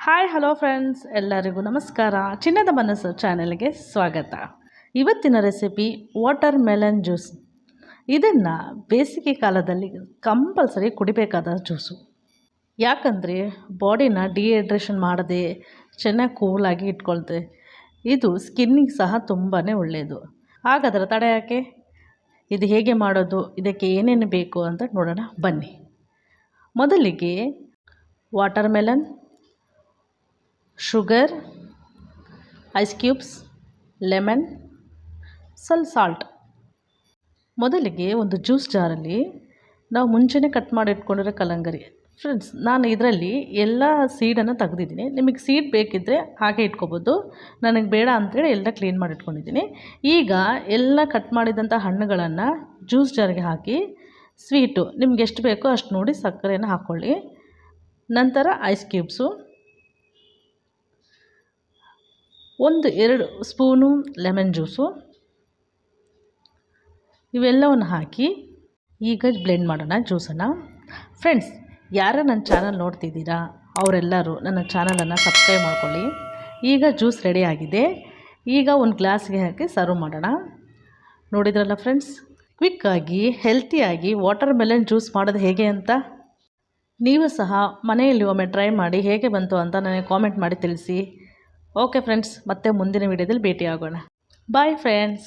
Hi hello friends, ಎಲ್ಲರಿಗೂ ನಮಸ್ಕಾರ. ಚಿನ್ನದ ಮನಸ್ಸು ಚಾನೆಲ್ಗೆ ಸ್ವಾಗತ. ಇವತ್ತಿನ ರೆಸಿಪಿ ವಾಟರ್ ಮೆಲನ್ ಜ್ಯೂಸ್. ಇದನ್ನು ಬೇಸಿಗೆ ಕಾಲದಲ್ಲಿ ಕಂಪಲ್ಸರಿ ಕುಡಿಬೇಕಾದ ಜ್ಯೂಸು. ಯಾಕಂದರೆ ಬಾಡಿನ ಡಿಹೈಡ್ರೇಷನ್ ಮಾಡದೆ ಚೆನ್ನಾಗಿ ಕೂಲಾಗಿ ಇಟ್ಕೊಳ್ತೆ. ಇದು ಸ್ಕಿನ್ನಿಗೆ ಸಹ ತುಂಬಾ ಒಳ್ಳೆಯದು. ಹಾಗಾದರೆ ತಡ ಯಾಕೆ? ಇದು ಹೇಗೆ ಮಾಡೋದು, ಇದಕ್ಕೆ ಏನೇನು ಬೇಕು ಅಂತ ನೋಡೋಣ ಬನ್ನಿ. ಮೊದಲಿಗೆ water melon, sugar, ice cubes, lemon, ಸ್ವಲ್ಪ ಸಾಲ್ಟ್. ಮೊದಲಿಗೆ ಒಂದು ಜ್ಯೂಸ್ ಜಾರಲ್ಲಿ ನಾವು ಮುಂಚೆನೇ ಕಟ್ ಮಾಡಿ ಇಟ್ಕೊಂಡಿರೋ ಕಲ್ಲಂಗರಿ. ಫ್ರೆಂಡ್ಸ್, ನಾನು ಇದರಲ್ಲಿ ಎಲ್ಲ ಸೀಡನ್ನು ತೆಗೆದಿದ್ದೀನಿ. ನಿಮಗೆ ಸೀಡ್ ಬೇಕಿದ್ದರೆ ಹಾಗೆ ಇಟ್ಕೋಬೋದು. ನನಗೆ ಬೇಡ ಅಂಥೇಳಿ ಎಲ್ಲ ಕ್ಲೀನ್ ಮಾಡಿ ಇಟ್ಕೊಂಡಿದ್ದೀನಿ. ಈಗ ಎಲ್ಲ ಕಟ್ ಮಾಡಿದಂಥ ಹಣ್ಣುಗಳನ್ನು ಜ್ಯೂಸ್ ಜಾರಿಗೆ ಹಾಕಿ, ಸ್ವೀಟು ನಿಮ್ಗೆ ಎಷ್ಟು ಬೇಕೋ ಅಷ್ಟು ನೋಡಿ ಸಕ್ಕರೆಯನ್ನು ಹಾಕ್ಕೊಳ್ಳಿ. ನಂತರ ice cubes, 1-2 spoon lemon juice, ಇವೆಲ್ಲವನ್ನು ಹಾಕಿ ಈಗ ಬ್ಲೆಂಡ್ ಮಾಡೋಣ ಜ್ಯೂಸನ್ನು. ಫ್ರೆಂಡ್ಸ್, ಯಾರು ನನ್ನ ಚಾನಲ್ ನೋಡ್ತಿದ್ದೀರಾ ಅವರೆಲ್ಲರೂ ನನ್ನ ಚಾನಲನ್ನು ಸಬ್ಸ್ಕ್ರೈಬ್ ಮಾಡ್ಕೊಳ್ಳಿ. ಈಗ ಜ್ಯೂಸ್ ರೆಡಿ ಆಗಿದೆ. ಈಗ ಒಂದು ಗ್ಲಾಸ್ಗೆ ಹಾಕಿ ಸರ್ವ್ ಮಾಡೋಣ. ನೋಡಿದ್ರಲ್ಲ ಫ್ರೆಂಡ್ಸ್, ಕ್ವಿಕ್ಕಾಗಿ ಹೆಲ್ತಿಯಾಗಿ ವಾಟರ್ ಮೆಲನ್ ಜ್ಯೂಸ್ ಮಾಡೋದು ಹೇಗೆ ಅಂತ. ನೀವು ಸಹ ಮನೆಯಲ್ಲಿ ಒಮ್ಮೆ ಟ್ರೈ ಮಾಡಿ ಹೇಗೆ ಬಂತು ಅಂತ ನನಗೆ ಕಾಮೆಂಟ್ ಮಾಡಿ ತಿಳಿಸಿ. ಓಕೆ ಫ್ರೆಂಡ್ಸ್, ಮತ್ತೆ ಮುಂದಿನ ವಿಡಿಯೋದಲ್ಲಿ ಭೇಟಿಯಾಗೋಣ. Bye friends.